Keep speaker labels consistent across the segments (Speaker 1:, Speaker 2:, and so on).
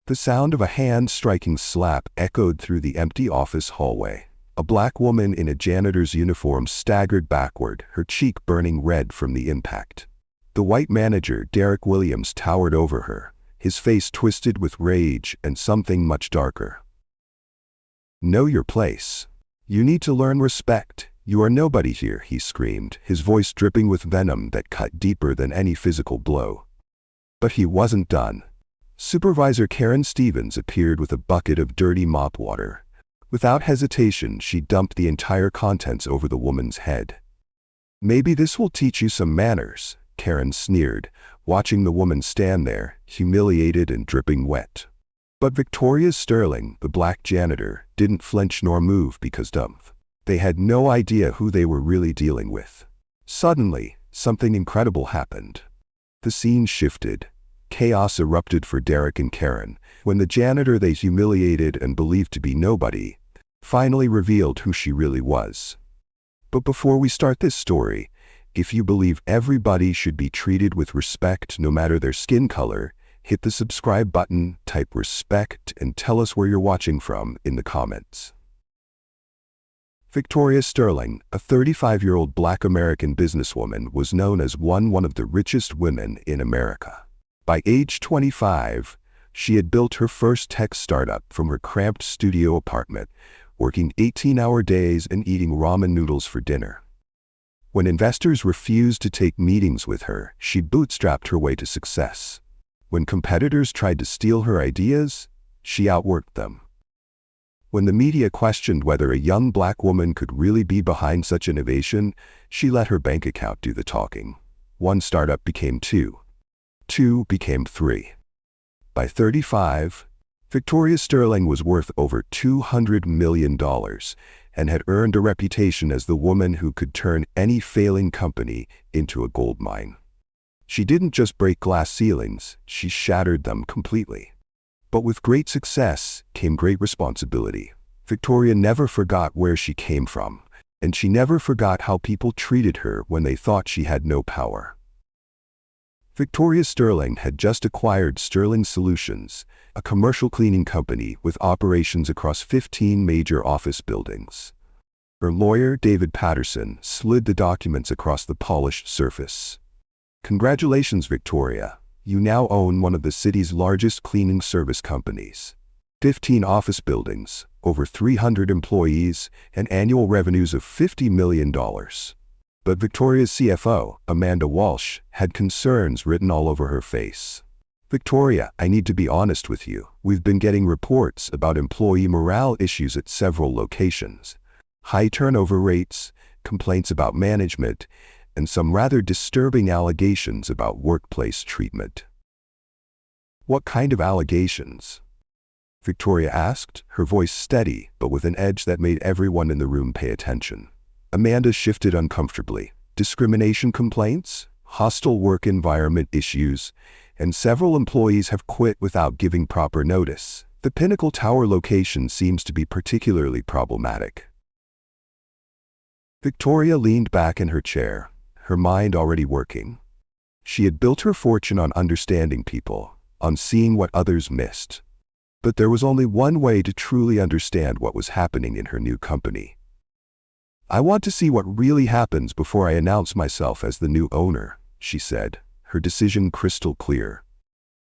Speaker 1: The sound of a hand striking slap echoed through the empty office hallway. A black woman in a janitor's uniform staggered backward, her cheek burning red from the impact. The white manager, Derek Williams, towered over her, his face twisted with rage and something much darker. "Know your place. You need to learn respect. You are nobody here," he screamed, his voice dripping with venom that cut deeper than any physical blow. But he wasn't done. Supervisor Karen Stevens appeared with a bucket of dirty mop water. Without hesitation, she dumped the entire contents over the woman's head. "Maybe this will teach you some manners," Karen sneered, watching the woman stand there, humiliated and dripping wet. But Victoria Sterling, the black janitor, didn't flinch nor move because they had no idea who they were really dealing with. Suddenly, something incredible happened. The scene shifted. Chaos erupted for Derek and Karen when the janitor they humiliated and believed to be nobody finally revealed who she really was. But before we start this story, if you believe everybody should be treated with respect no matter their skin color, hit the subscribe button, type respect, and tell us where you're watching from in the comments. Victoria Sterling, a 35-year-old black American businesswoman, was known as one of the richest women in America. By age 25, she had built her first tech startup from her cramped studio apartment, working 18-hour days and eating ramen noodles for dinner. When investors refused to take meetings with her, she bootstrapped her way to success. When competitors tried to steal her ideas, she outworked them. When the media questioned whether a young black woman could really be behind such innovation, she let her bank account do the talking. One startup became two. Two became three. By 35, Victoria Sterling was worth over $200 million and had earned a reputation as the woman who could turn any failing company into a gold mine. She didn't just break glass ceilings, she shattered them completely. But with great success came great responsibility. Victoria never forgot where she came from, and she never forgot how people treated her when they thought she had no power. Victoria Sterling had just acquired Sterling Solutions, a commercial cleaning company with operations across 15 major office buildings. Her lawyer, David Patterson, slid the documents across the polished surface. "Congratulations, Victoria. You now own one of the city's largest cleaning service companies. 15 office buildings, over 300 employees, and annual revenues of $50 million. But Victoria's CFO, Amanda Walsh, had concerns written all over her face. "Victoria, I need to be honest with you. We've been getting reports about employee morale issues at several locations. High turnover rates, complaints about management, and some rather disturbing allegations about workplace treatment." "What kind of allegations?" Victoria asked, her voice steady but with an edge that made everyone in the room pay attention. Amanda shifted uncomfortably. "Discrimination complaints, hostile work environment issues, and several employees have quit without giving proper notice. The Pinnacle Tower location seems to be particularly problematic." Victoria leaned back in her chair, her mind already working. She had built her fortune on understanding people, on seeing what others missed. But there was only one way to truly understand what was happening in her new company. "I want to see what really happens before I announce myself as the new owner," she said, her decision crystal clear.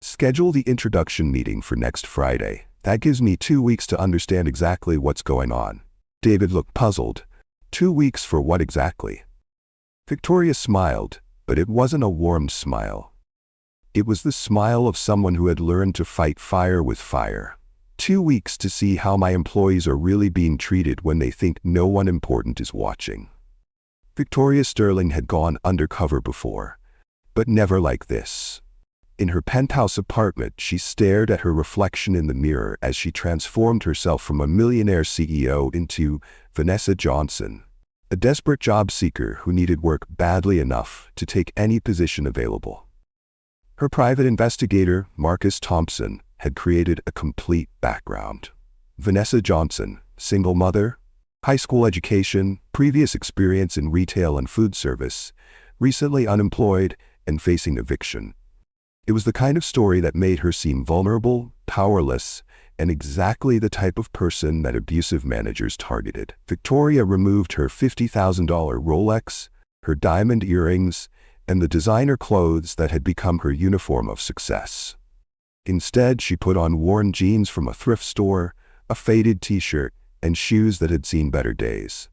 Speaker 1: "Schedule the introduction meeting for next Friday. That gives me 2 weeks to understand exactly what's going on." David looked puzzled. 2 weeks for what exactly? Victoria smiled, but it wasn't a warm smile. It was the smile of someone who had learned to fight fire with fire. 2 weeks to see how my employees are really being treated when they think no one important is watching. Victoria Sterling had gone undercover before, but never like this. In her penthouse apartment, she stared at her reflection in the mirror as she transformed herself from a millionaire CEO into Vanessa Johnson, a desperate job seeker who needed work badly enough to take any position available. Her private investigator, Marcus Thompson, had created a complete background. Vanessa Johnson, single mother, high school education, previous experience in retail and food service, recently unemployed and facing eviction. It was the kind of story that made her seem vulnerable, powerless, and exactly the type of person that abusive managers targeted. Victoria removed her $50,000 Rolex, her diamond earrings, and the designer clothes that had become her uniform of success. Instead, she put on worn jeans from a thrift store, a faded t-shirt, and shoes that had seen better days.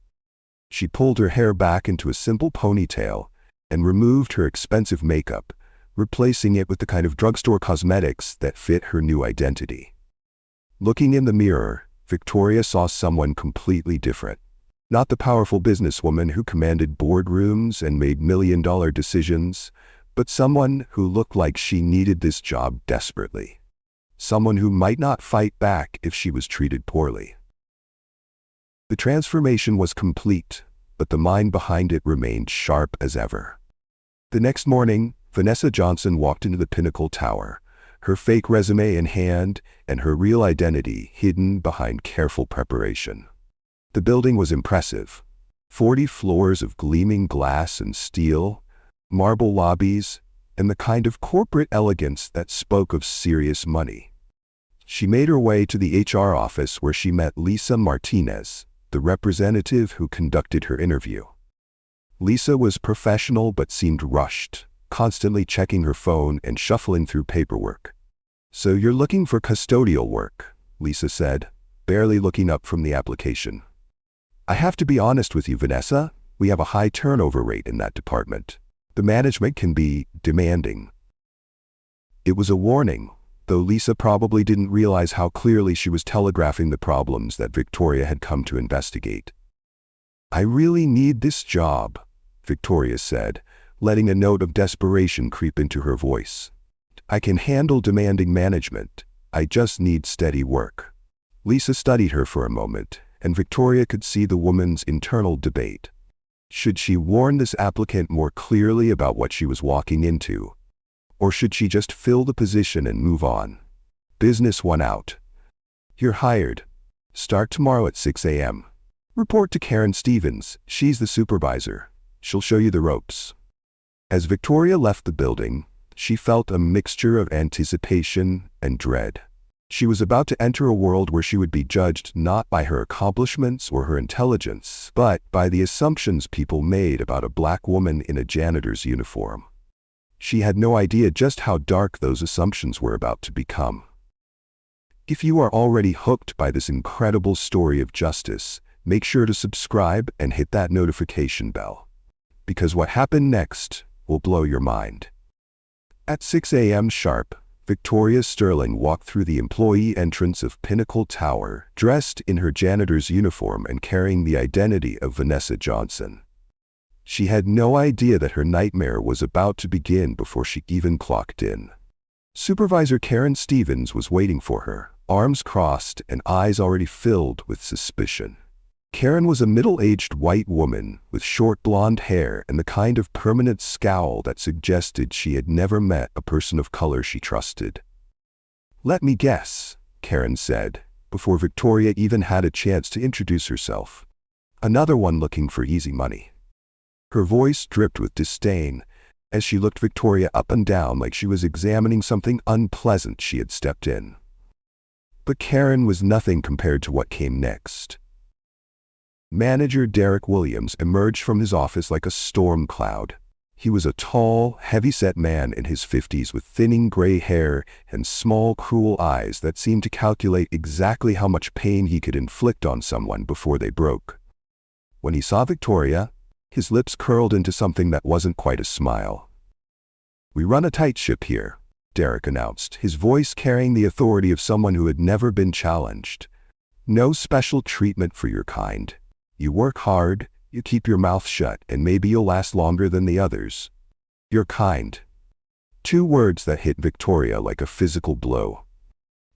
Speaker 1: She pulled her hair back into a simple ponytail and removed her expensive makeup, replacing it with the kind of drugstore cosmetics that fit her new identity. Looking in the mirror, Victoria saw someone completely different. Not the powerful businesswoman who commanded boardrooms and made million-dollar decisions, but someone who looked like she needed this job desperately. Someone who might not fight back if she was treated poorly. The transformation was complete, but the mind behind it remained sharp as ever. The next morning, Vanessa Johnson walked into the Pinnacle Tower, her fake resume in hand and her real identity hidden behind careful preparation. The building was impressive. 40 floors of gleaming glass and steel, marble lobbies, and the kind of corporate elegance that spoke of serious money. She made her way to the HR office where she met Lisa Martinez, the representative who conducted her interview. Lisa was professional but seemed rushed, constantly checking her phone and shuffling through paperwork. "So you're looking for custodial work," Lisa said, barely looking up from the application. "I have to be honest with you, Vanessa, we have a high turnover rate in that department. The management can be demanding." It was a warning, though Lisa probably didn't realize how clearly she was telegraphing the problems that Victoria had come to investigate. "I really need this job," Victoria said, letting a note of desperation creep into her voice. "I can handle demanding management. I just need steady work." Lisa studied her for a moment, and Victoria could see the woman's internal debate. Should she warn this applicant more clearly about what she was walking into? Or should she just fill the position and move on? Business won out. "You're hired. Start tomorrow at 6 a.m. Report to Karen Stevens, she's the supervisor. She'll show you the ropes." As Victoria left the building, she felt a mixture of anticipation and dread. She was about to enter a world where she would be judged not by her accomplishments or her intelligence, but by the assumptions people made about a black woman in a janitor's uniform. She had no idea just how dark those assumptions were about to become. If you are already hooked by this incredible story of justice, make sure to subscribe and hit that notification bell. Because what happened next will blow your mind. At 6 a.m. sharp, Victoria Sterling walked through the employee entrance of Pinnacle Tower, dressed in her janitor's uniform and carrying the identity of Vanessa Johnson. She had no idea that her nightmare was about to begin before she even clocked in. Supervisor Karen Stevens was waiting for her, arms crossed and eyes already filled with suspicion. Karen was a middle-aged white woman with short blonde hair and the kind of permanent scowl that suggested she had never met a person of color she trusted. "Let me guess," Karen said, before Victoria even had a chance to introduce herself. "Another one looking for easy money." Her voice dripped with disdain as she looked Victoria up and down like she was examining something unpleasant she had stepped in. But Karen was nothing compared to what came next. Manager Derek Williams emerged from his office like a storm cloud. He was a tall, heavy-set man in his 50s with thinning gray hair and small, cruel eyes that seemed to calculate exactly how much pain he could inflict on someone before they broke. When he saw Victoria, his lips curled into something that wasn't quite a smile. "We run a tight ship here," Derek announced, his voice carrying the authority of someone who had never been challenged. "No special treatment for your kind. You work hard, you keep your mouth shut, and maybe you'll last longer than the others. Your kind." Two words that hit Victoria like a physical blow.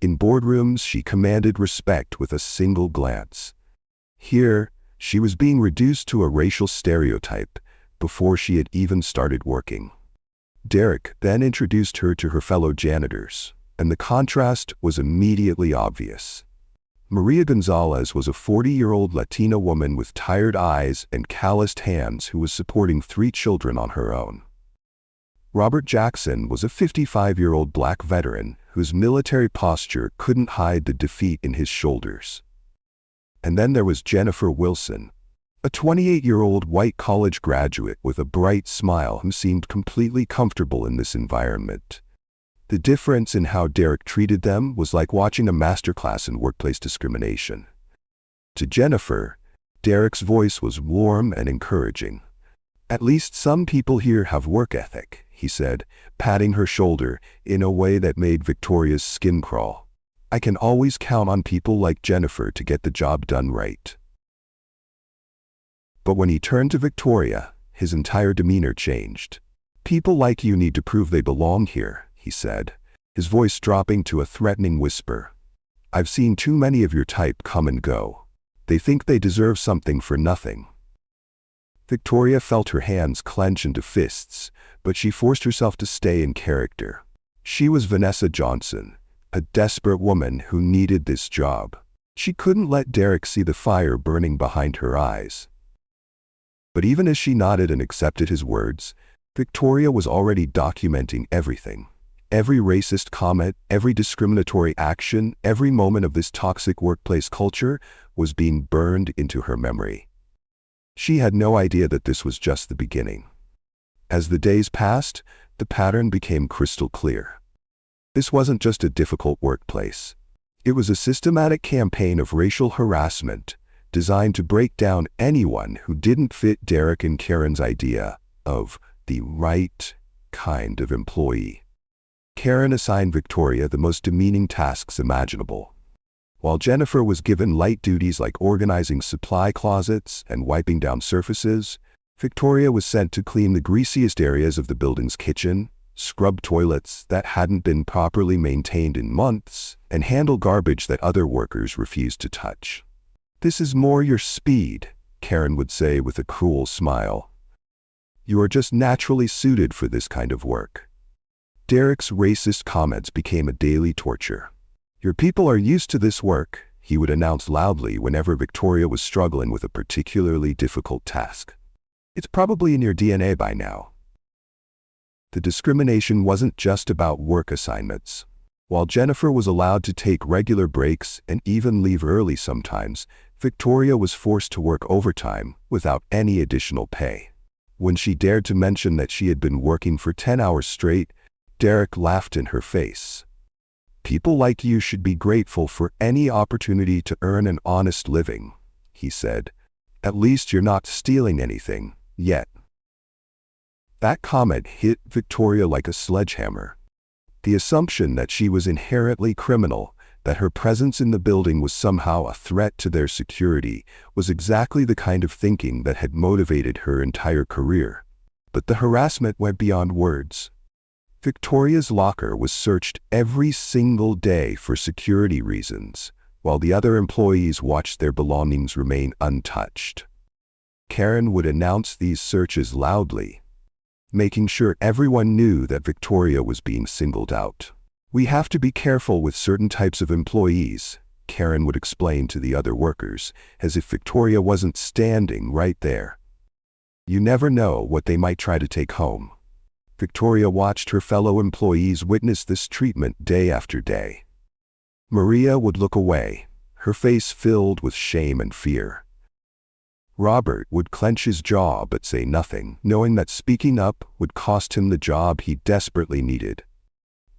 Speaker 1: In boardrooms, she commanded respect with a single glance. Here, she was being reduced to a racial stereotype before she had even started working. Derek then introduced her to her fellow janitors, and the contrast was immediately obvious. Maria Gonzalez was a 40-year-old Latina woman with tired eyes and calloused hands who was supporting 3 children on her own. Robert Jackson was a 55-year-old black veteran whose military posture couldn't hide the defeat in his shoulders. And then there was Jennifer Wilson, a 28-year-old white college graduate with a bright smile who seemed completely comfortable in this environment. The difference in how Derek treated them was like watching a masterclass in workplace discrimination. To Jennifer, Derek's voice was warm and encouraging. "At least some people here have work ethic," he said, patting her shoulder in a way that made Victoria's skin crawl. "I can always count on people like Jennifer to get the job done right." But when he turned to Victoria, his entire demeanor changed. "People like you need to prove they belong here," he said, his voice dropping to a threatening whisper. "I've seen too many of your type come and go. They think they deserve something for nothing." Victoria felt her hands clench into fists, but she forced herself to stay in character. She was Vanessa Johnson, a desperate woman who needed this job. She couldn't let Derek see the fire burning behind her eyes. But even as she nodded and accepted his words, Victoria was already documenting everything. Every racist comment, every discriminatory action, every moment of this toxic workplace culture was being burned into her memory. She had no idea that this was just the beginning. As the days passed, the pattern became crystal clear. This wasn't just a difficult workplace. It was a systematic campaign of racial harassment designed to break down anyone who didn't fit Derek and Karen's idea of the right kind of employee. Karen assigned Victoria the most demeaning tasks imaginable. While Jennifer was given light duties like organizing supply closets and wiping down surfaces, Victoria was sent to clean the greasiest areas of the building's kitchen, scrub toilets that hadn't been properly maintained in months, and handle garbage that other workers refused to touch. "This is more your speed," Karen would say with a cruel smile. "You are just naturally suited for this kind of work." Derek's racist comments became a daily torture. "Your people are used to this work," he would announce loudly whenever Victoria was struggling with a particularly difficult task. "It's probably in your DNA by now." The discrimination wasn't just about work assignments. While Jennifer was allowed to take regular breaks and even leave early sometimes, Victoria was forced to work overtime without any additional pay. When she dared to mention that she had been working for 10 hours straight, Derek laughed in her face. "People like you should be grateful for any opportunity to earn an honest living," he said. "At least you're not stealing anything, yet." That comment hit Victoria like a sledgehammer. The assumption that she was inherently criminal, that her presence in the building was somehow a threat to their security, was exactly the kind of thinking that had motivated her entire career. But the harassment went beyond words. Victoria's locker was searched every single day for security reasons, while the other employees watched their belongings remain untouched. Karen would announce these searches loudly, making sure everyone knew that Victoria was being singled out. "We have to be careful with certain types of employees," Karen would explain to the other workers, as if Victoria wasn't standing right there. "You never know what they might try to take home." Victoria watched her fellow employees witness this treatment day after day. Maria would look away, her face filled with shame and fear. Robert would clench his jaw but say nothing, knowing that speaking up would cost him the job he desperately needed.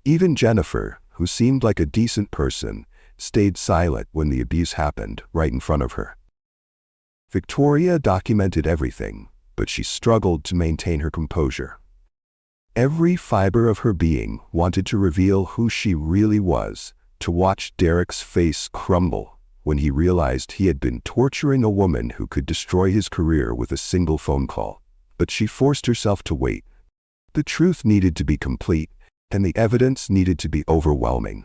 Speaker 1: Even Jennifer, who seemed like a decent person, stayed silent when the abuse happened right in front of her. Victoria documented everything, but she struggled to maintain her composure. Every fiber of her being wanted to reveal who she really was, to watch Derek's face crumble when he realized he had been torturing a woman who could destroy his career with a single phone call. But she forced herself to wait. The truth needed to be complete, and the evidence needed to be overwhelming.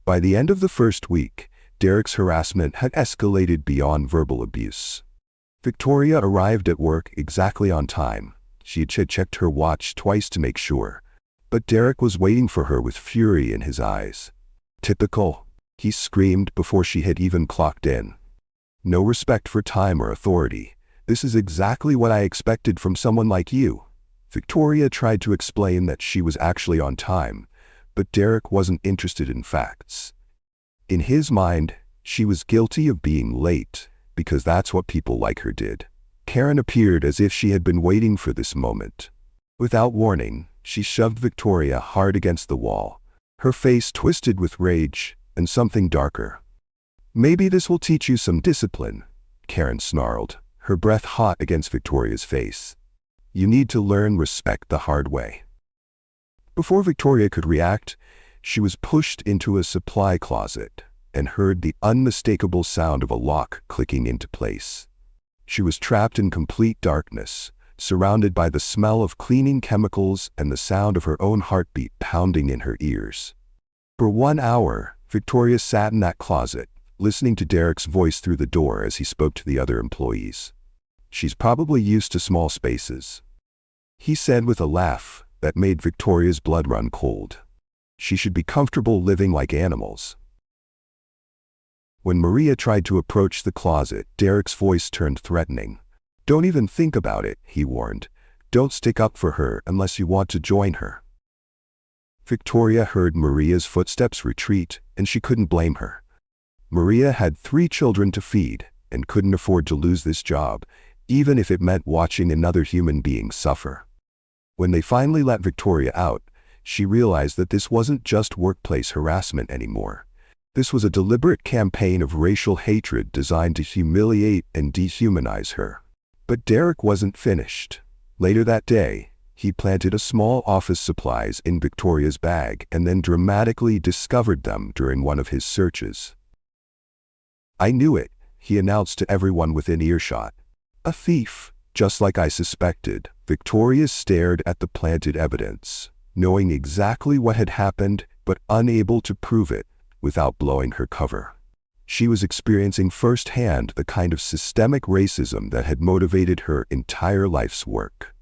Speaker 1: By the end of the first week, Derek's harassment had escalated beyond verbal abuse. Victoria arrived at work exactly on time. She had checked her watch twice to make sure, but Derek was waiting for her with fury in his eyes. "Typical," he screamed before she had even clocked in. "No respect for time or authority. This is exactly what I expected from someone like you." Victoria tried to explain that she was actually on time, but Derek wasn't interested in facts. In his mind, she was guilty of being late, because that's what people like her did. Karen appeared as if she had been waiting for this moment. Without warning, she shoved Victoria hard against the wall, her face twisted with rage and something darker. "Maybe this will teach you some discipline," Karen snarled, her breath hot against Victoria's face. "You need to learn respect the hard way." Before Victoria could react, she was pushed into a supply closet and heard the unmistakable sound of a lock clicking into place. She was trapped in complete darkness, surrounded by the smell of cleaning chemicals and the sound of her own heartbeat pounding in her ears. For 1 hour, Victoria sat in that closet, listening to Derek's voice through the door as he spoke to the other employees. "She's probably used to small spaces," he said with a laugh that made Victoria's blood run cold. "She should be comfortable living like animals." When Maria tried to approach the closet, Derek's voice turned threatening. "Don't even think about it," he warned. "Don't stick up for her unless you want to join her." Victoria heard Maria's footsteps retreat, and she couldn't blame her. Maria had 3 children to feed and couldn't afford to lose this job, even if it meant watching another human being suffer. When they finally let Victoria out, she realized that this wasn't just workplace harassment anymore. This was a deliberate campaign of racial hatred designed to humiliate and dehumanize her. But Derek wasn't finished. Later that day, he planted a small office supplies in Victoria's bag and then dramatically discovered them during one of his searches. "I knew it," he announced to everyone within earshot. "A thief, just like I suspected." Victoria stared at the planted evidence, knowing exactly what had happened but unable to prove it without blowing her cover. She was experiencing firsthand the kind of systemic racism that had motivated her entire life's work.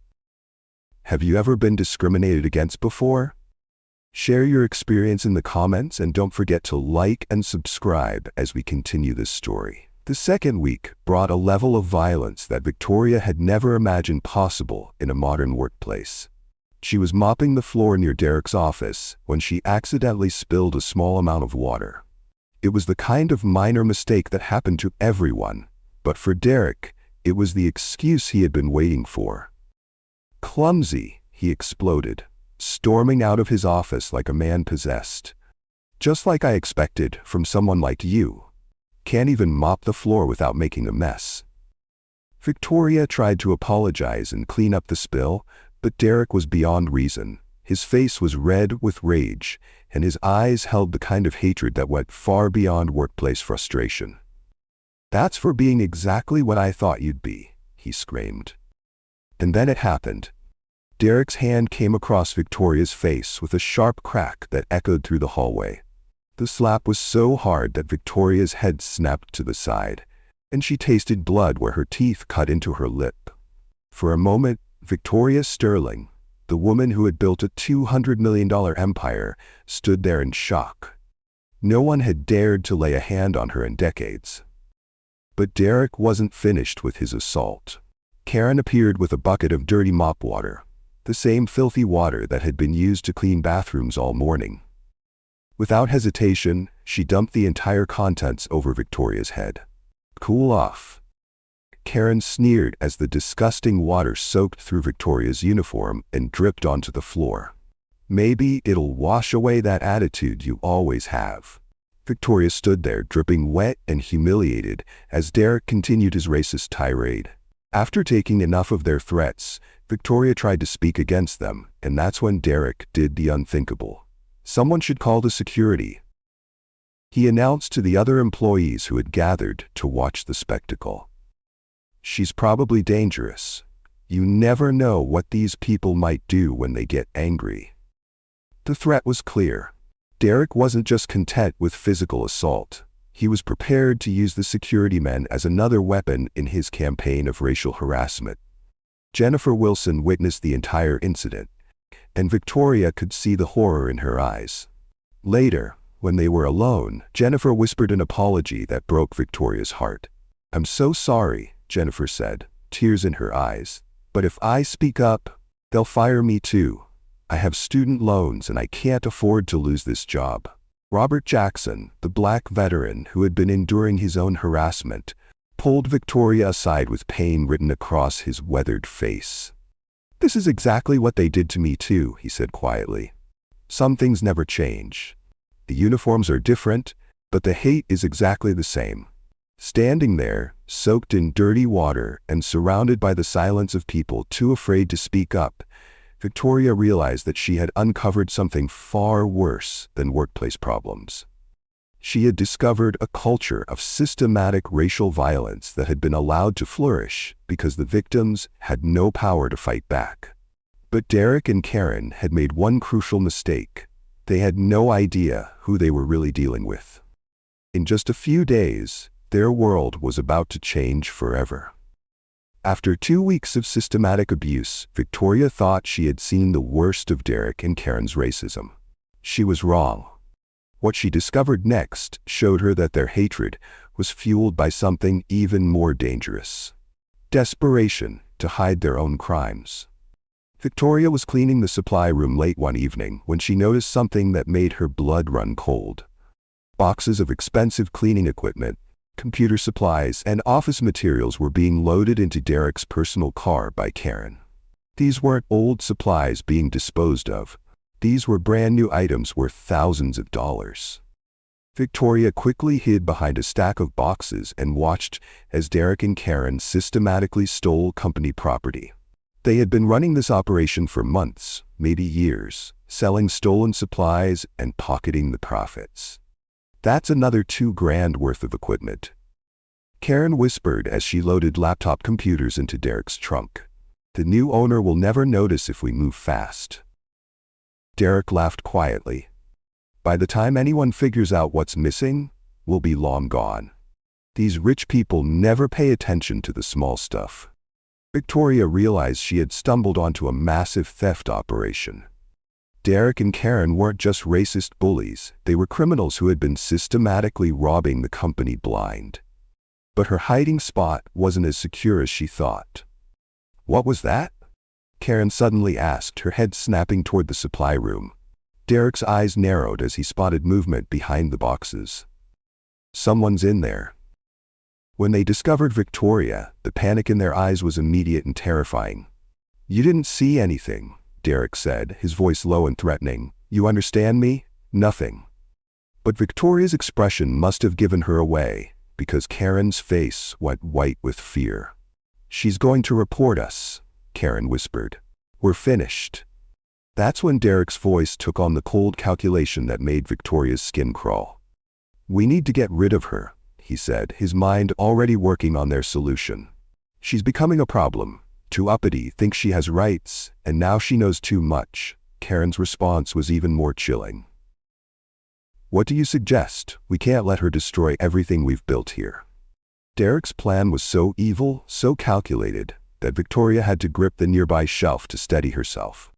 Speaker 1: Have you ever been discriminated against before? Share your experience in the comments and don't forget to like and subscribe as we continue this story. The second week brought a level of violence that Victoria had never imagined possible in a modern workplace. She was mopping the floor near Derek's office when she accidentally spilled a small amount of water. It was the kind of minor mistake that happened to everyone, but for Derek, it was the excuse he had been waiting for. "Clumsy," he exploded, storming out of his office like a man possessed. "Just like I expected from someone like you. Can't even mop the floor without making a mess." Victoria tried to apologize and clean up the spill, but Derek was beyond reason. His face was red with rage, and his eyes held the kind of hatred that went far beyond workplace frustration. "That's for being exactly what I thought you'd be," he screamed. And then it happened. Derek's hand came across Victoria's face with a sharp crack that echoed through the hallway. The slap was so hard that Victoria's head snapped to the side, and she tasted blood where her teeth cut into her lip. For a moment, Victoria Sterling, the woman who had built a $200 million empire, stood there in shock. No one had dared to lay a hand on her in decades. But Derek wasn't finished with his assault. Karen appeared with a bucket of dirty mop water, the same filthy water that had been used to clean bathrooms all morning. Without hesitation, she dumped the entire contents over Victoria's head. "Cool off." Karen sneered as the disgusting water soaked through Victoria's uniform and dripped onto the floor. "Maybe it'll wash away that attitude you always have." Victoria stood there dripping wet and humiliated as Derek continued his racist tirade. After taking enough of their threats, Victoria tried to speak against them, and that's when Derek did the unthinkable. "Someone should call the security," he announced to the other employees who had gathered to watch the spectacle. "She's probably dangerous. You never know what these people might do when they get angry." The threat was clear. Derek wasn't just content with physical assault. He was prepared to use the security men as another weapon in his campaign of racial harassment. Jennifer Wilson witnessed the entire incident, and Victoria could see the horror in her eyes. Later, when they were alone, Jennifer whispered an apology that broke Victoria's heart. "I'm so sorry," Jennifer said, tears in her eyes. "But if I speak up, They'll fire me too. I have student loans and I can't afford to lose this job. Robert Jackson, the black veteran who had been enduring his own harassment, pulled Victoria aside with pain written across his weathered face. "This is exactly what they did to me too," he said quietly. "Some things never change. The uniforms are different, but the hate is exactly the same." Standing there, soaked in dirty water and surrounded by the silence of people too afraid to speak up, Victoria realized that she had uncovered something far worse than workplace problems. She had discovered a culture of systematic racial violence that had been allowed to flourish because the victims had no power to fight back. But Derek and Karen had made one crucial mistake. They had no idea who they were really dealing with. In just a few days, their world was about to change forever. After 2 weeks of systematic abuse, Victoria thought she had seen the worst of Derek and Karen's racism. She was wrong. What she discovered next showed her that their hatred was fueled by something even more dangerous: desperation to hide their own crimes. Victoria was cleaning the supply room late one evening when she noticed something that made her blood run cold. Boxes of expensive cleaning equipment, computer supplies, and office materials were being loaded into Derek's personal car by Karen. These weren't old supplies being disposed of. These were brand new items worth thousands of dollars. Victoria quickly hid behind a stack of boxes and watched as Derek and Karen systematically stole company property. They had been running this operation for months, maybe years, selling stolen supplies and pocketing the profits. "That's another $2,000 worth of equipment," Karen whispered as she loaded laptop computers into Derek's trunk. "The new owner will never notice if we move fast." Derek laughed quietly. "By the time anyone figures out what's missing, we'll be long gone. These rich people never pay attention to the small stuff." Victoria realized she had stumbled onto a massive theft operation. Derek and Karen weren't just racist bullies, they were criminals who had been systematically robbing the company blind. But her hiding spot wasn't as secure as she thought. "What was that?" Karen suddenly asked, her head snapping toward the supply room. Derek's eyes narrowed as he spotted movement behind the boxes. "Someone's in there." When they discovered Victoria, the panic in their eyes was immediate and terrifying. "You didn't see anything," Derek said, his voice low and threatening. "You understand me? Nothing." But Victoria's expression must have given her away, because Karen's face went white with fear. "She's going to report us," Karen whispered. "We're finished." That's when Derek's voice took on the cold calculation that made Victoria's skin crawl. "We need to get rid of her," he said, his mind already working on their solution. "She's becoming a problem. Too uppity, thinks she has rights, and now she knows too much." Karen's response was even more chilling. "What do you suggest? We can't let her destroy everything we've built here." Derek's plan was so evil, so calculated, that Victoria had to grip the nearby shelf to steady herself.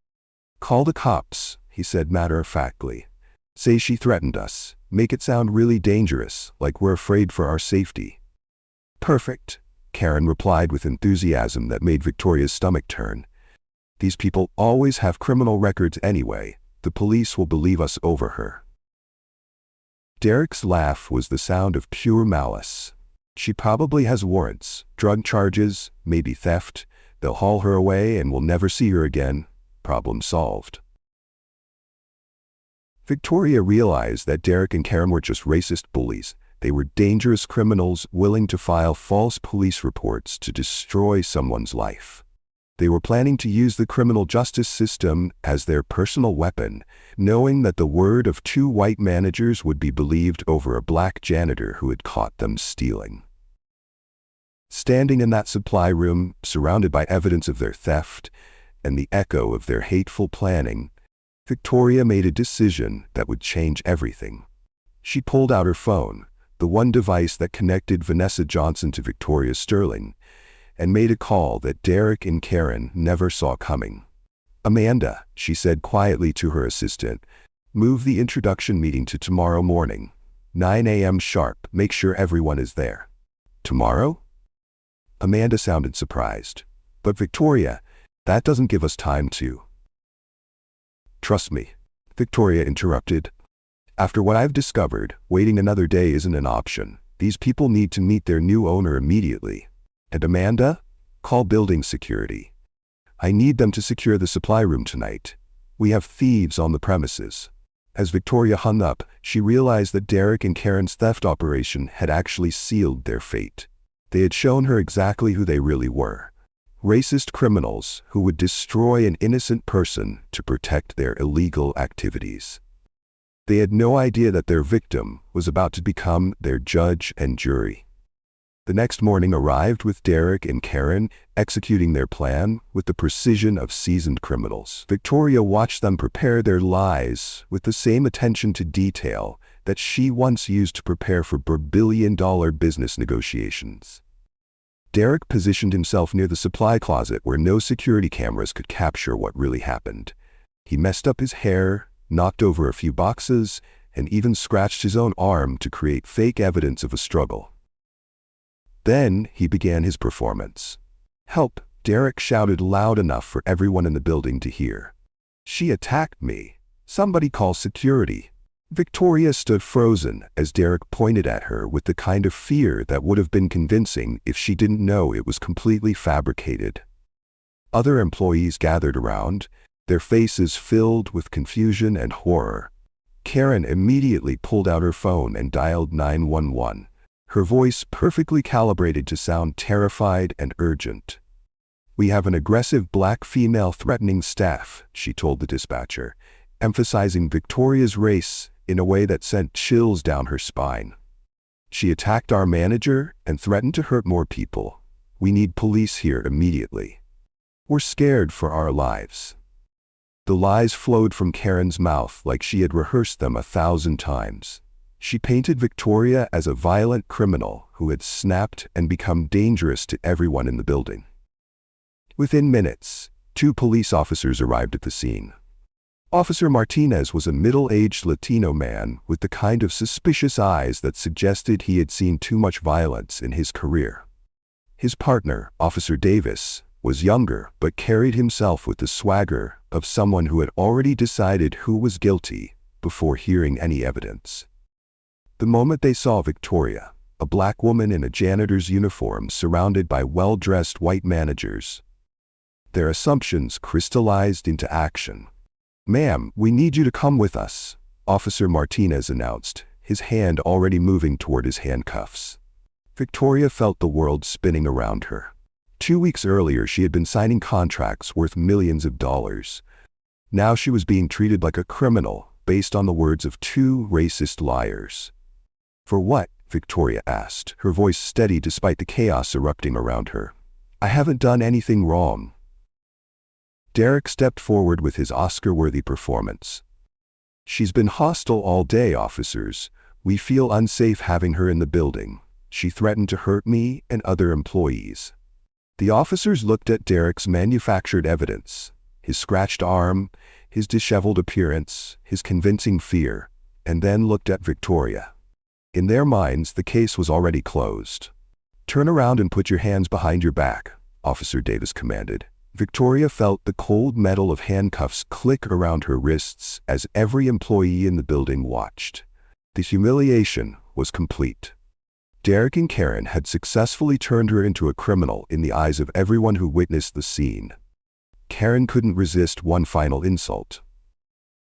Speaker 1: "Call the cops," he said matter-of-factly. "Say she threatened us. Make it sound really dangerous, like we're afraid for our safety." "Perfect," Karen replied with enthusiasm that made Victoria's stomach turn. "These people always have criminal records anyway. The police will believe us over her." Derek's laugh was the sound of pure malice. "She probably has warrants, drug charges, maybe theft. They'll haul her away and we'll never see her again. Problem solved." Victoria realized that Derek and Karen were just racist bullies. They were dangerous criminals willing to file false police reports to destroy someone's life. They were planning to use the criminal justice system as their personal weapon, knowing that the word of 2 white managers would be believed over a black janitor who had caught them stealing. Standing in that supply room, surrounded by evidence of their theft and the echo of their hateful planning, Victoria made a decision that would change everything. She pulled out her phone, the one device that connected Vanessa Johnson to Victoria Sterling, and made a call that Derek and Karen never saw coming. "Amanda," she said quietly to her assistant, "move the introduction meeting to tomorrow morning, 9 a.m. sharp. Make sure everyone is there." "Tomorrow?" Amanda sounded surprised. "But Victoria, That doesn't give us time to. Trust me, Victoria interrupted. After what I've discovered, waiting another day isn't an option. These people need to meet their new owner immediately. And Amanda? Call building security. I need them to secure the supply room tonight. We have thieves on the premises. As Victoria hung up, she realized that Derek and Karen's theft operation had actually sealed their fate. They had shown her exactly who they really were. Racist criminals who would destroy an innocent person to protect their illegal activities. They had no idea that their victim was about to become their judge and jury. The next morning arrived with Derek and Karen executing their plan with the precision of seasoned criminals. Victoria watched them prepare their lies with the same attention to detail that she once used to prepare for billion-dollar business negotiations. Derek positioned himself near the supply closet where no security cameras could capture what really happened. He messed up his hair, knocked over a few boxes, and even scratched his own arm to create fake evidence of a struggle. Then he began his performance. "Help!" Derek shouted loud enough for everyone in the building to hear. "She attacked me. Somebody call security." Victoria stood frozen as Derek pointed at her with the kind of fear that would have been convincing if she didn't know it was completely fabricated. Other employees gathered around, their faces filled with confusion and horror. Karen immediately pulled out her phone and dialed 911. Her voice perfectly calibrated to sound terrified and urgent. "We have an aggressive black female threatening staff," she told the dispatcher, emphasizing Victoria's race in a way that sent chills down her spine. "She attacked our manager and threatened to hurt more people. We need police here immediately. We're scared for our lives." The lies flowed from Karen's mouth like she had rehearsed them 1,000 times. She painted Victoria as a violent criminal who had snapped and become dangerous to everyone in the building. Within minutes, 2 police officers arrived at the scene. Officer Martinez was a middle-aged Latino man with the kind of suspicious eyes that suggested he had seen too much violence in his career. His partner, Officer Davis, was younger but carried himself with the swagger of someone who had already decided who was guilty before hearing any evidence. The moment they saw Victoria, a black woman in a janitor's uniform surrounded by well-dressed white managers, their assumptions crystallized into action. "Ma'am, we need you to come with us," Officer Martinez announced, his hand already moving toward his handcuffs. Victoria felt the world spinning around her. 2 weeks earlier, she had been signing contracts worth millions of dollars. Now she was being treated like a criminal based on the words of 2 racist liars. "For what?" Victoria asked, her voice steady despite the chaos erupting around her. "I haven't done anything wrong." Derek stepped forward with his Oscar-worthy performance. "She's been hostile all day, officers. We feel unsafe having her in the building. She threatened to hurt me and other employees." The officers looked at Derek's manufactured evidence, his scratched arm, his disheveled appearance, his convincing fear, and then looked at Victoria. In their minds, the case was already closed. "Turn around and put your hands behind your back," Officer Davis commanded. Victoria felt the cold metal of handcuffs click around her wrists as every employee in the building watched. The humiliation was complete. Derek and Karen had successfully turned her into a criminal in the eyes of everyone who witnessed the scene. Karen couldn't resist one final insult.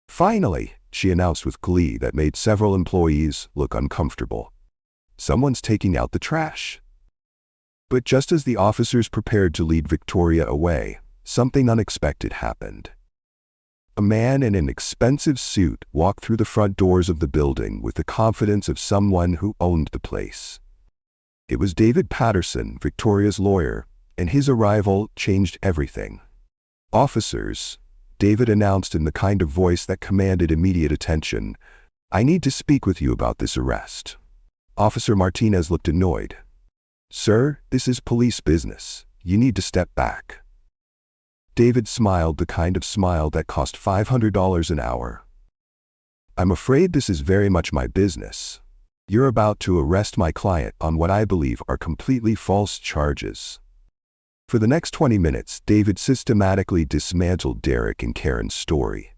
Speaker 1: "Finally," she announced with glee that made several employees look uncomfortable. "Someone's taking out the trash." But just as the officers prepared to lead Victoria away, something unexpected happened. A man in an expensive suit walked through the front doors of the building with the confidence of someone who owned the place. It was David Patterson, Victoria's lawyer, and his arrival changed everything. "Officers," David announced in the kind of voice that commanded immediate attention, "I need to speak with you about this arrest." Officer Martinez looked annoyed. "Sir, this is police business. You need to step back." David smiled, the kind of smile that cost $500 an hour. "I'm afraid this is very much my business. You're about to arrest my client on what I believe are completely false charges." For the next 20 minutes, David systematically dismantled Derek and Karen's story.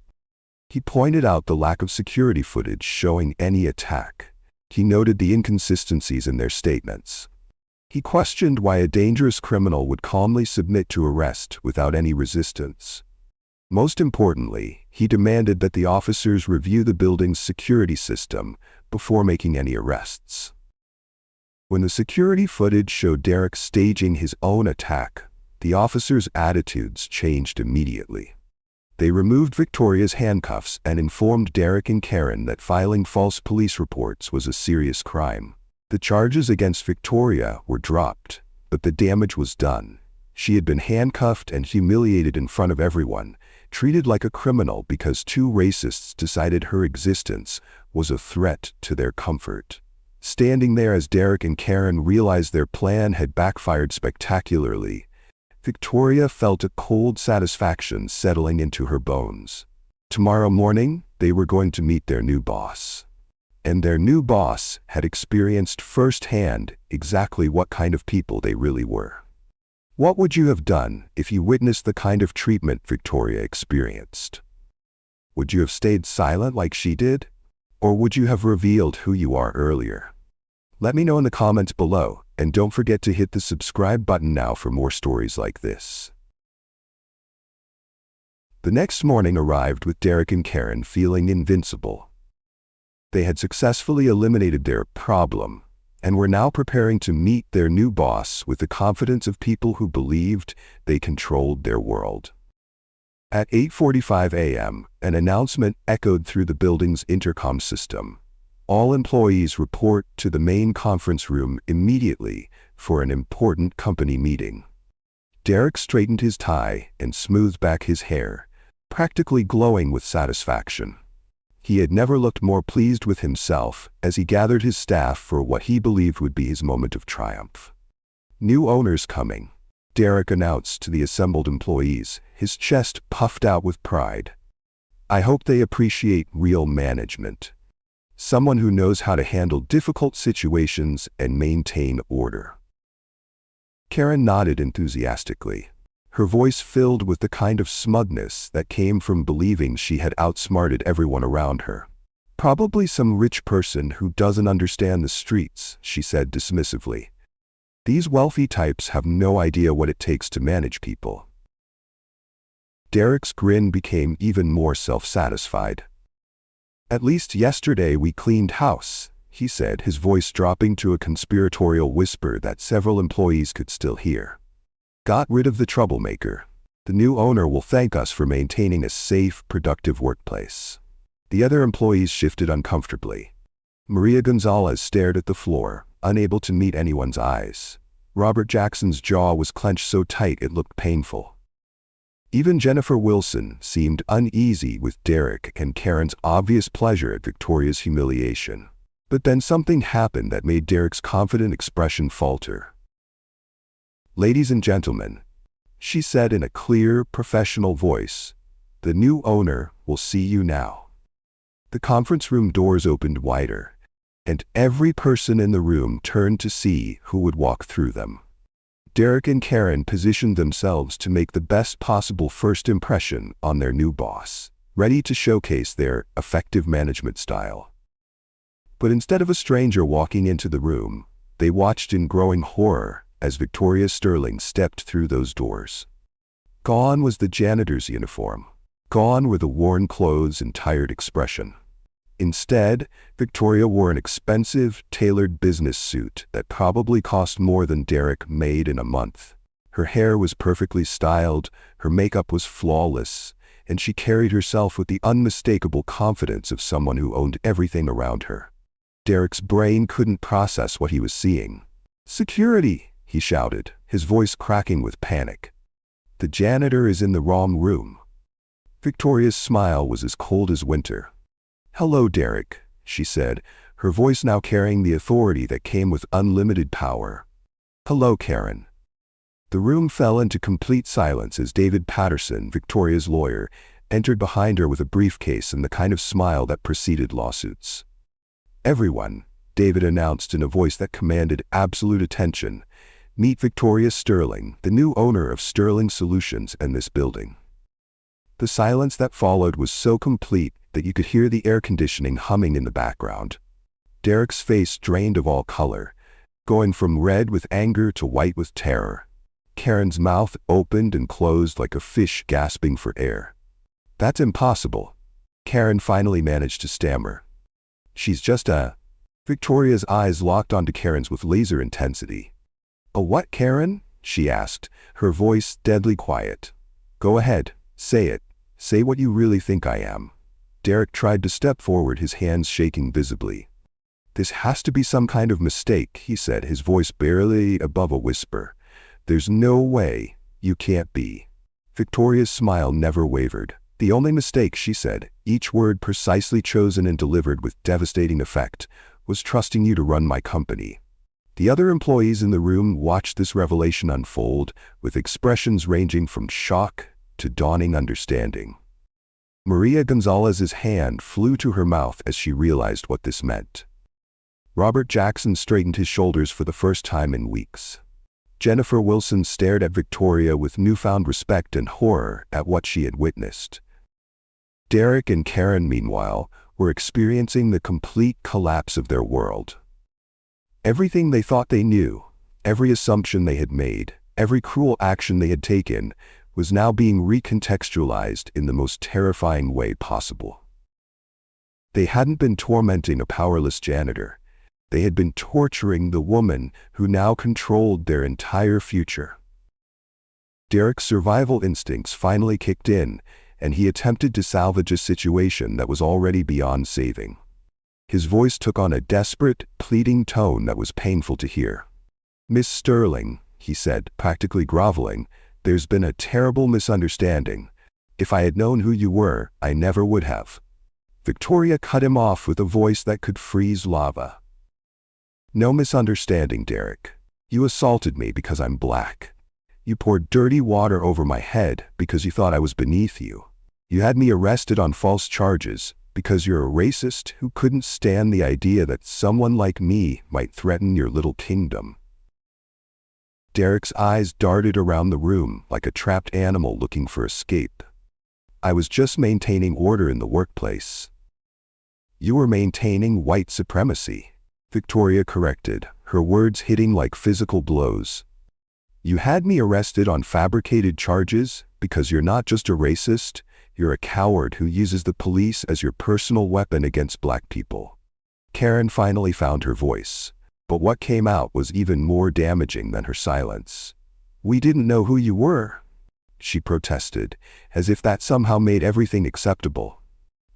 Speaker 1: He pointed out the lack of security footage showing any attack. He noted the inconsistencies in their statements. He questioned why a dangerous criminal would calmly submit to arrest without any resistance. Most importantly, he demanded that the officers review the building's security system before making any arrests. When the security footage showed Derek staging his own attack, the officers' attitudes changed immediately. They removed Victoria's handcuffs and informed Derek and Karen that filing false police reports was a serious crime. The charges against Victoria were dropped, but the damage was done. She had been handcuffed and humiliated in front of everyone, treated like a criminal because two racists decided her existence was a threat to their comfort. Standing there as Derek and Karen realized their plan had backfired spectacularly, Victoria felt a cold satisfaction settling into her bones. Tomorrow morning, they were going to meet their new boss. And their new boss had experienced firsthand exactly what kind of people they really were. What would you have done if you witnessed the kind of treatment Victoria experienced? Would you have stayed silent like she did? Or would you have revealed who you are earlier? Let me know in the comments below, and don't forget to hit the subscribe button now for more stories like this. The next morning arrived with Derek and Karen feeling invincible. They had successfully eliminated their problem, and were now preparing to meet their new boss with the confidence of people who believed they controlled their world. At 8:45 a.m., an announcement echoed through the building's intercom system. All employees report to the main conference room immediately for an important company meeting. Derek straightened his tie and smoothed back his hair, practically glowing with satisfaction. He had never looked more pleased with himself as he gathered his staff for what he believed would be his moment of triumph. "New owners coming," Derek announced to the assembled employees, his chest puffed out with pride. "I hope they appreciate real management. Someone who knows how to handle difficult situations and maintain order." Karen nodded enthusiastically, her voice filled with the kind of smugness that came from believing she had outsmarted everyone around her. "Probably some rich person who doesn't understand the streets," she said dismissively. "These wealthy types have no idea what it takes to manage people." Derek's grin became even more self-satisfied. "At least yesterday we cleaned house," he said, his voice dropping to a conspiratorial whisper that several employees could still hear. "Got rid of the troublemaker. The new owner will thank us for maintaining a safe, productive workplace." The other employees shifted uncomfortably. Maria Gonzalez stared at the floor, unable to meet anyone's eyes. Robert Jackson's jaw was clenched so tight it looked painful. Even Jennifer Wilson seemed uneasy with Derek and Karen's obvious pleasure at Victoria's humiliation. But then something happened that made Derek's confident expression falter. "Ladies and gentlemen," she said in a clear, professional voice, "the new owner will see you now." The conference room doors opened wider, and every person in the room turned to see who would walk through them. Derek and Karen positioned themselves to make the best possible first impression on their new boss, ready to showcase their effective management style. But instead of a stranger walking into the room, they watched in growing horror as Victoria Sterling stepped through those doors. Gone was the janitor's uniform. Gone were the worn clothes and tired expression. Instead, Victoria wore an expensive, tailored business suit that probably cost more than Derek made in a month. Her hair was perfectly styled, her makeup was flawless, and she carried herself with the unmistakable confidence of someone who owned everything around her. Derek's brain couldn't process what he was seeing. "Security!" he shouted, his voice cracking with panic. "The janitor is in the wrong room." Victoria's smile was as cold as winter. "Hello, Derek," she said, her voice now carrying the authority that came with unlimited power. "Hello, Karen." The room fell into complete silence as David Patterson, Victoria's lawyer, entered behind her with a briefcase and the kind of smile that preceded lawsuits. "Everyone," David announced in a voice that commanded absolute attention, Meet Victoria Sterling, the new owner of Sterling Solutions and this building." The silence that followed was so complete that you could hear the air conditioning humming in the background. Derek's face drained of all color, going from red with anger to white with terror. Karen's mouth opened and closed like a fish gasping for air. "That's impossible," Karen finally managed to stammer. "She's just a—" Victoria's eyes locked onto Karen's with laser intensity. "A what, Karen?" she asked, her voice deadly quiet. "Go ahead, say it. Say what you really think I am." Derek tried to step forward, his hands shaking visibly. "This has to be some kind of mistake," he said, his voice barely above a whisper. "There's no way. You can't be." Victoria's smile never wavered. "The only mistake," she said, each word precisely chosen and delivered with devastating effect, "was trusting you to run my company." The other employees in the room watched this revelation unfold, with expressions ranging from shock to dawning understanding. Maria Gonzalez's hand flew to her mouth as she realized what this meant. Robert Jackson straightened his shoulders for the first time in weeks. Jennifer Wilson stared at Victoria with newfound respect and horror at what she had witnessed. Derek and Karen, meanwhile, were experiencing the complete collapse of their world. Everything they thought they knew, every assumption they had made, every cruel action they had taken, was now being recontextualized in the most terrifying way possible. They hadn't been tormenting a powerless janitor. They had been torturing the woman who now controlled their entire future. Derek's survival instincts finally kicked in, and he attempted to salvage a situation that was already beyond saving. His voice took on a desperate, pleading tone that was painful to hear. "Miss Sterling," he said, practically groveling, "there's been a terrible misunderstanding. If I had known who you were, I never would have." Victoria cut him off with a voice that could freeze lava. "No misunderstanding, Derek. You assaulted me because I'm black. You poured dirty water over my head because you thought I was beneath you. You had me arrested on false charges because you're a racist who couldn't stand the idea that someone like me might threaten your little kingdom." Derek's eyes darted around the room like a trapped animal looking for escape. "I was just maintaining order in the workplace." "You were maintaining white supremacy," Victoria corrected, her words hitting like physical blows. "You had me arrested on fabricated charges because you're not just a racist, you're a coward who uses the police as your personal weapon against black people." Karen finally found her voice, but what came out was even more damaging than her silence. "We didn't know who you were," she protested, as if that somehow made everything acceptable.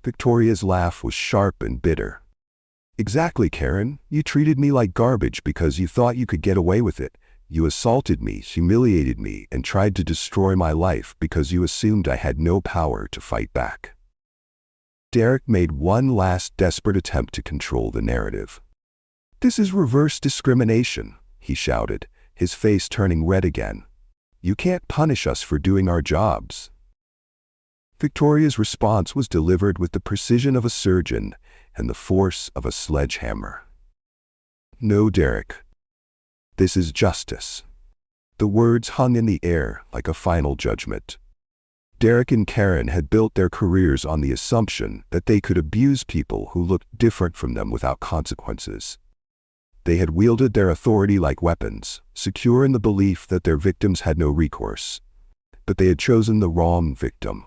Speaker 1: Victoria's laugh was sharp and bitter. "Exactly, Karen. You treated me like garbage because you thought you could get away with it. You assaulted me, humiliated me, and tried to destroy my life because you assumed I had no power to fight back." Derek made one last desperate attempt to control the narrative. "This is reverse discrimination," he shouted, his face turning red again. "You can't punish us for doing our jobs." Victoria's response was delivered with the precision of a surgeon and the force of a sledgehammer. "No, Derek. This is justice." The words hung in the air like a final judgment. Derek and Karen had built their careers on the assumption that they could abuse people who looked different from them without consequences. They had wielded their authority like weapons, secure in the belief that their victims had no recourse. But they had chosen the wrong victim.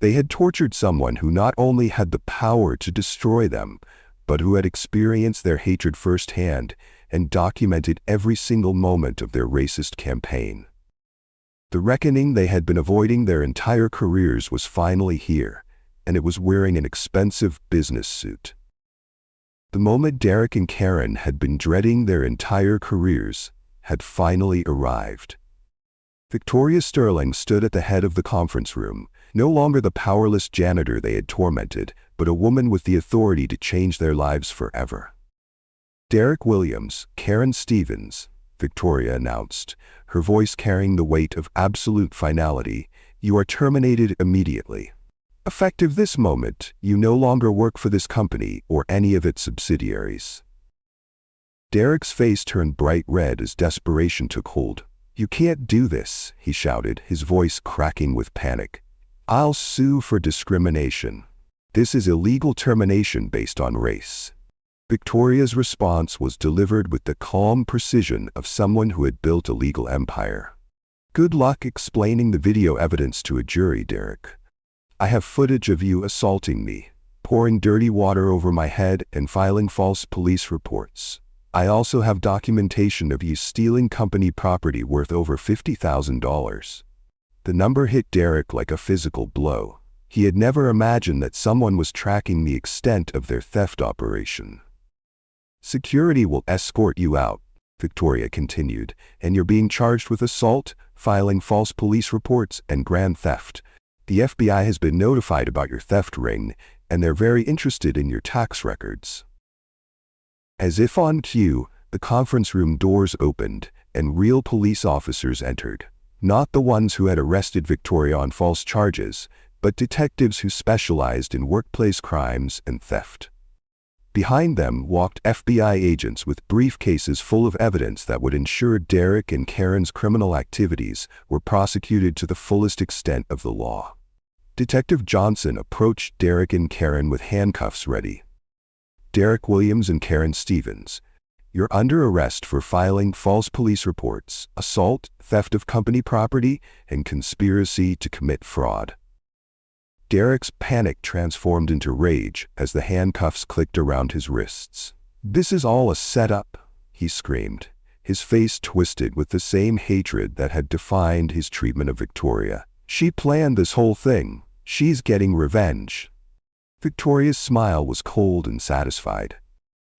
Speaker 1: They had tortured someone who not only had the power to destroy them, but who had experienced their hatred firsthand and documented every single moment of their racist campaign. The reckoning they had been avoiding their entire careers was finally here, and it was wearing an expensive business suit. The moment Derek and Karen had been dreading their entire careers had finally arrived. Victoria Sterling stood at the head of the conference room, no longer the powerless janitor they had tormented, but a woman with the authority to change their lives forever. "Derek Williams, Karen Stevens," Victoria announced, her voice carrying the weight of absolute finality, "you are terminated immediately. Effective this moment, you no longer work for this company or any of its subsidiaries." Derek's face turned bright red as desperation took hold. "You can't do this," he shouted, his voice cracking with panic. "I'll sue for discrimination. This is illegal termination based on race." Victoria's response was delivered with the calm precision of someone who had built a legal empire. "Good luck explaining the video evidence to a jury, Derek. I have footage of you assaulting me, pouring dirty water over my head, and filing false police reports. I also have documentation of you stealing company property worth over $50,000. The number hit Derek like a physical blow. He had never imagined that someone was tracking the extent of their theft operation. "Security will escort you out," Victoria continued, "and you're being charged with assault, filing false police reports, and grand theft. The FBI has been notified about your theft ring, and they're very interested in your tax records." As if on cue, the conference room doors opened, and real police officers entered. Not the ones who had arrested Victoria on false charges, but detectives who specialized in workplace crimes and theft. Behind them walked FBI agents with briefcases full of evidence that would ensure Derek and Karen's criminal activities were prosecuted to the fullest extent of the law. Detective Johnson approached Derek and Karen with handcuffs ready. "Derek Williams and Karen Stevens, you're under arrest for filing false police reports, assault, theft of company property, and conspiracy to commit fraud." Derek's panic transformed into rage as the handcuffs clicked around his wrists. "This is all a setup," he screamed, his face twisted with the same hatred that had defined his treatment of Victoria. "She planned this whole thing. She's getting revenge." Victoria's smile was cold and satisfied.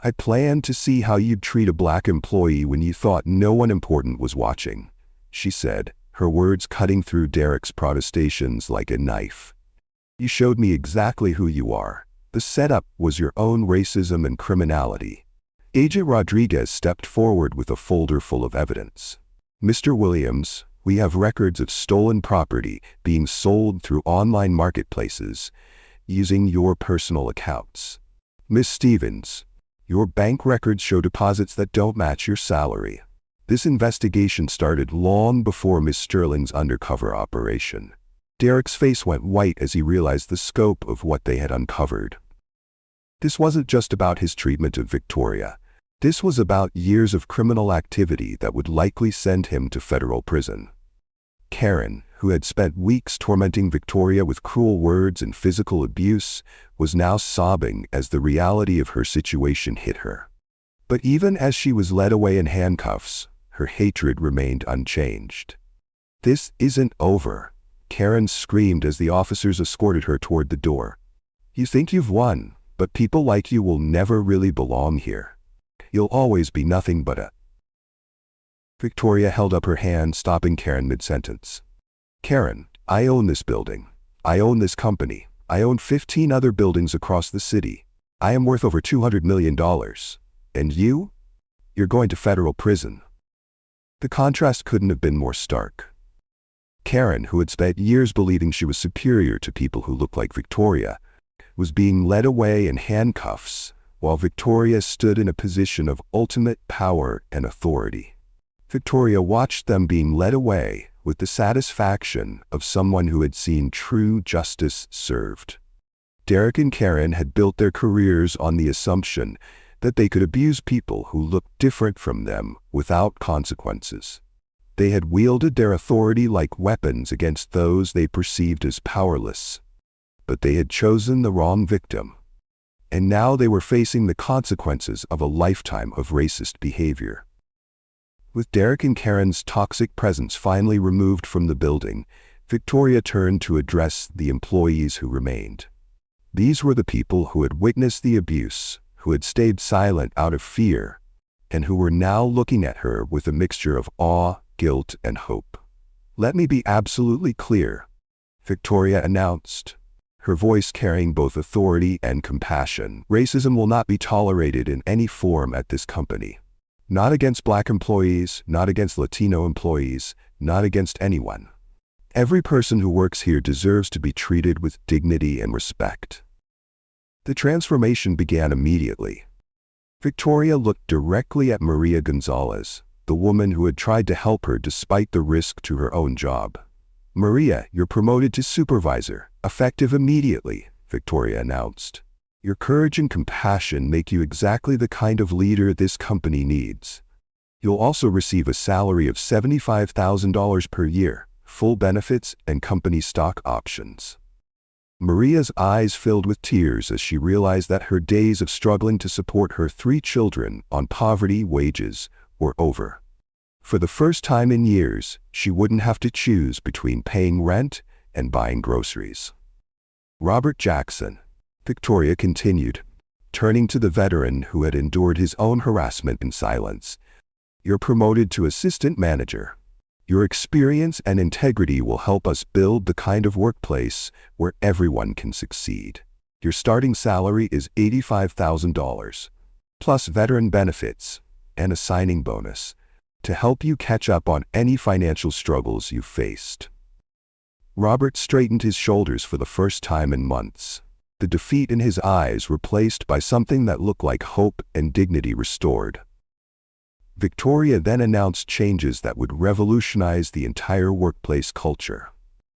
Speaker 1: "I planned to see how you'd treat a black employee when you thought no one important was watching," she said, her words cutting through Derek's protestations like a knife. "You showed me exactly who you are. The setup was your own racism and criminality." Agent Rodriguez stepped forward with a folder full of evidence. "Mr. Williams, we have records of stolen property being sold through online marketplaces using your personal accounts. Miss Stevens, your bank records show deposits that don't match your salary. This investigation started long before Miss Sterling's undercover operation." Derek's face went white as he realized the scope of what they had uncovered. This wasn't just about his treatment of Victoria. This was about years of criminal activity that would likely send him to federal prison. Karen, who had spent weeks tormenting Victoria with cruel words and physical abuse, was now sobbing as the reality of her situation hit her. But even as she was led away in handcuffs, her hatred remained unchanged. "This isn't over," Karen screamed as the officers escorted her toward the door. "You think you've won, but people like you will never really belong here. You'll always be nothing but a—" Victoria held up her hand, stopping Karen mid-sentence. "Karen, I own this building. I own this company. I own 15 other buildings across the city. I am worth over $200 million. And you? You're going to federal prison." The contrast couldn't have been more stark. Karen, who had spent years believing she was superior to people who looked like Victoria, was being led away in handcuffs, while Victoria stood in a position of ultimate power and authority. Victoria watched them being led away with the satisfaction of someone who had seen true justice served. Derek and Karen had built their careers on the assumption that they could abuse people who looked different from them without consequences. They had wielded their authority like weapons against those they perceived as powerless. But they had chosen the wrong victim. And now they were facing the consequences of a lifetime of racist behavior. With Derek and Karen's toxic presence finally removed from the building, Victoria turned to address the employees who remained. These were the people who had witnessed the abuse, who had stayed silent out of fear, and who were now looking at her with a mixture of awe, guilt, and hope. "Let me be absolutely clear," Victoria announced, her voice carrying both authority and compassion. "Racism will not be tolerated in any form at this company. Not against black employees, not against Latino employees, not against anyone. Every person who works here deserves to be treated with dignity and respect." The transformation began immediately. Victoria looked directly at Maria Gonzalez, the woman who had tried to help her despite the risk to her own job. "Maria, you're promoted to supervisor, effective immediately," Victoria announced. "Your courage and compassion make you exactly the kind of leader this company needs. You'll also receive a salary of $75,000 per year, full benefits, and company stock options." Maria's eyes filled with tears as she realized that her days of struggling to support her 3 children on poverty wages were over. For the first time in years, she wouldn't have to choose between paying rent and buying groceries. "Robert Jackson," Victoria continued, turning to the veteran who had endured his own harassment in silence, "you're promoted to assistant manager. Your experience and integrity will help us build the kind of workplace where everyone can succeed. Your starting salary is $85,000, plus veteran benefits and a signing bonus to help you catch up on any financial struggles you've faced." Robert straightened his shoulders for the first time in months, the defeat in his eyes replaced by something that looked like hope and dignity restored. Victoria then announced changes that would revolutionize the entire workplace culture.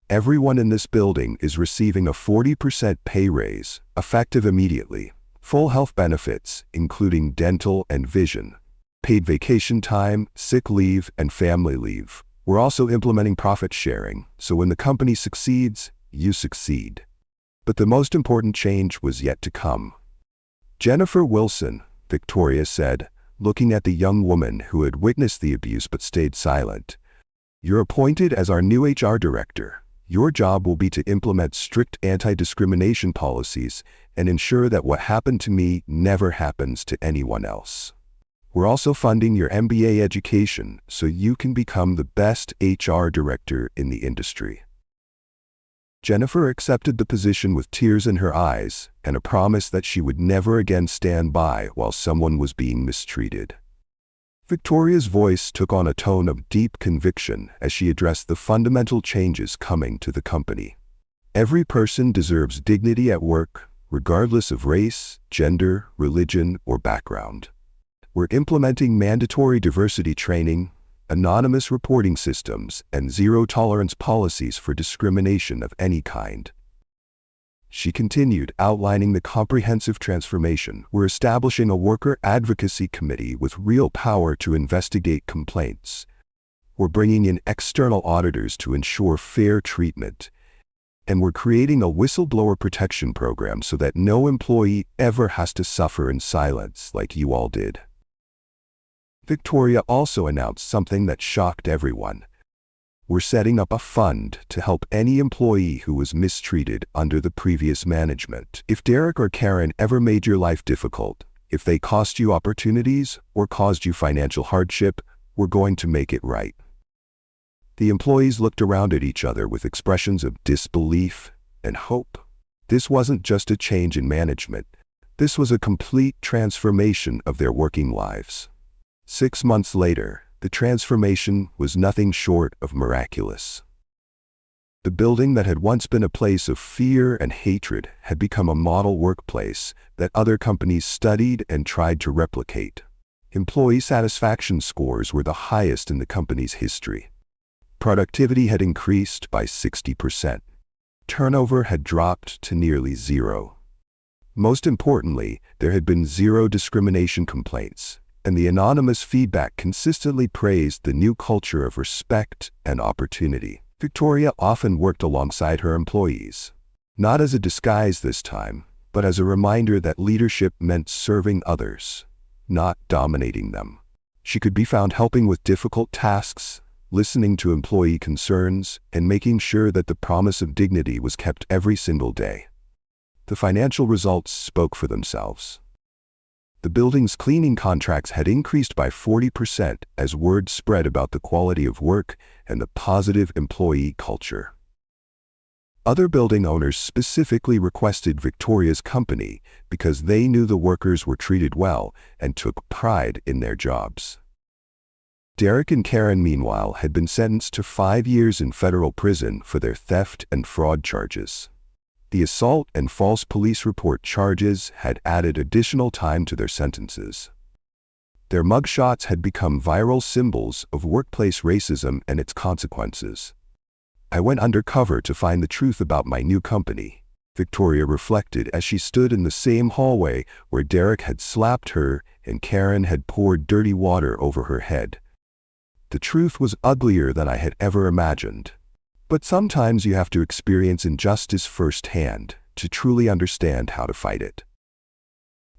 Speaker 1: "Everyone in this building is receiving a 40% pay raise, effective immediately. Full health benefits, including dental and vision. Paid vacation time, sick leave, and family leave. We're also implementing profit sharing, so when the company succeeds, you succeed." But the most important change was yet to come. "Jennifer Wilson," Victoria said, looking at the young woman who had witnessed the abuse but stayed silent, "you're appointed as our new HR director. Your job will be to implement strict anti-discrimination policies and ensure that what happened to me never happens to anyone else. We're also funding your MBA education so you can become the best HR director in the industry." Jennifer accepted the position with tears in her eyes and a promise that she would never again stand by while someone was being mistreated. Victoria's voice took on a tone of deep conviction as she addressed the fundamental changes coming to the company. "Every person deserves dignity at work, regardless of race, gender, religion, or background. We're implementing mandatory diversity training, anonymous reporting systems, and zero-tolerance policies for discrimination of any kind." She continued, outlining the comprehensive transformation. "We're establishing a worker advocacy committee with real power to investigate complaints. We're bringing in external auditors to ensure fair treatment. And we're creating a whistleblower protection program so that no employee ever has to suffer in silence like you all did." Victoria also announced something that shocked everyone. "We're setting up a fund to help any employee who was mistreated under the previous management. If Derek or Karen ever made your life difficult, if they cost you opportunities or caused you financial hardship, we're going to make it right." The employees looked around at each other with expressions of disbelief and hope. This wasn't just a change in management. This was a complete transformation of their working lives. 6 months later, the transformation was nothing short of miraculous. The building that had once been a place of fear and hatred had become a model workplace that other companies studied and tried to replicate. Employee satisfaction scores were the highest in the company's history. Productivity had increased by 60%. Turnover had dropped to nearly zero. Most importantly, there had been zero discrimination complaints, and the anonymous feedback consistently praised the new culture of respect and opportunity. Victoria often worked alongside her employees, not as a disguise this time, but as a reminder that leadership meant serving others, not dominating them. She could be found helping with difficult tasks, listening to employee concerns, and making sure that the promise of dignity was kept every single day. The financial results spoke for themselves. The building's cleaning contracts had increased by 40% as word spread about the quality of work and the positive employee culture. Other building owners specifically requested Victoria's company because they knew the workers were treated well and took pride in their jobs. Derek and Karen, meanwhile, had been sentenced to 5 years in federal prison for their theft and fraud charges. The assault and false police report charges had added additional time to their sentences. Their mugshots had become viral symbols of workplace racism and its consequences. I went undercover to find the truth about my new company, Victoria reflected as she stood in the same hallway where Derek had slapped her and Karen had poured dirty water over her head. The truth was uglier than I had ever imagined. But sometimes you have to experience injustice firsthand to truly understand how to fight it.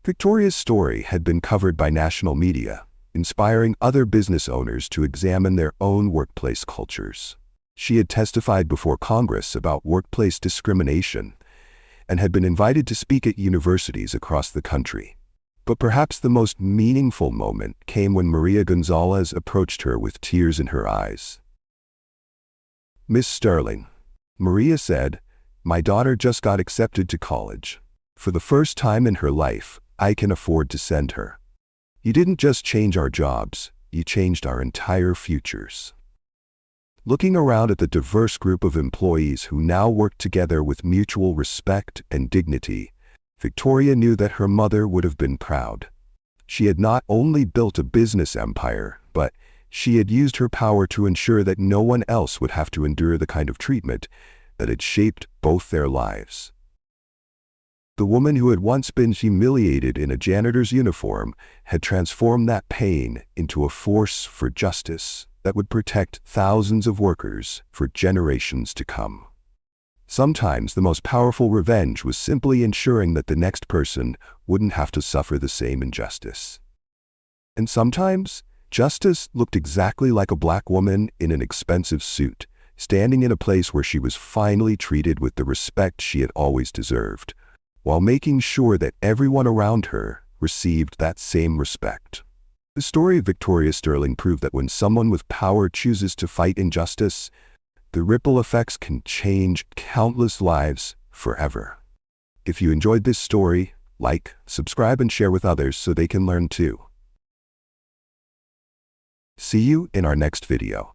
Speaker 1: Victoria's story had been covered by national media, inspiring other business owners to examine their own workplace cultures. She had testified before Congress about workplace discrimination and had been invited to speak at universities across the country. But perhaps the most meaningful moment came when Maria Gonzalez approached her with tears in her eyes. "Miss Sterling," Maria said, "my daughter just got accepted to college. For the first time in her life, I can afford to send her. You didn't just change our jobs, you changed our entire futures." Looking around at the diverse group of employees who now worked together with mutual respect and dignity, Victoria knew that her mother would have been proud. She had not only built a business empire, but she had used her power to ensure that no one else would have to endure the kind of treatment that had shaped both their lives. The woman who had once been humiliated in a janitor's uniform had transformed that pain into a force for justice that would protect thousands of workers for generations to come. Sometimes the most powerful revenge was simply ensuring that the next person wouldn't have to suffer the same injustice. And sometimes, justice looked exactly like a black woman in an expensive suit, standing in a place where she was finally treated with the respect she had always deserved, while making sure that everyone around her received that same respect. The story of Victoria Sterling proved that when someone with power chooses to fight injustice, the ripple effects can change countless lives forever. If you enjoyed this story, like, subscribe, and share with others so they can learn too. See you in our next video.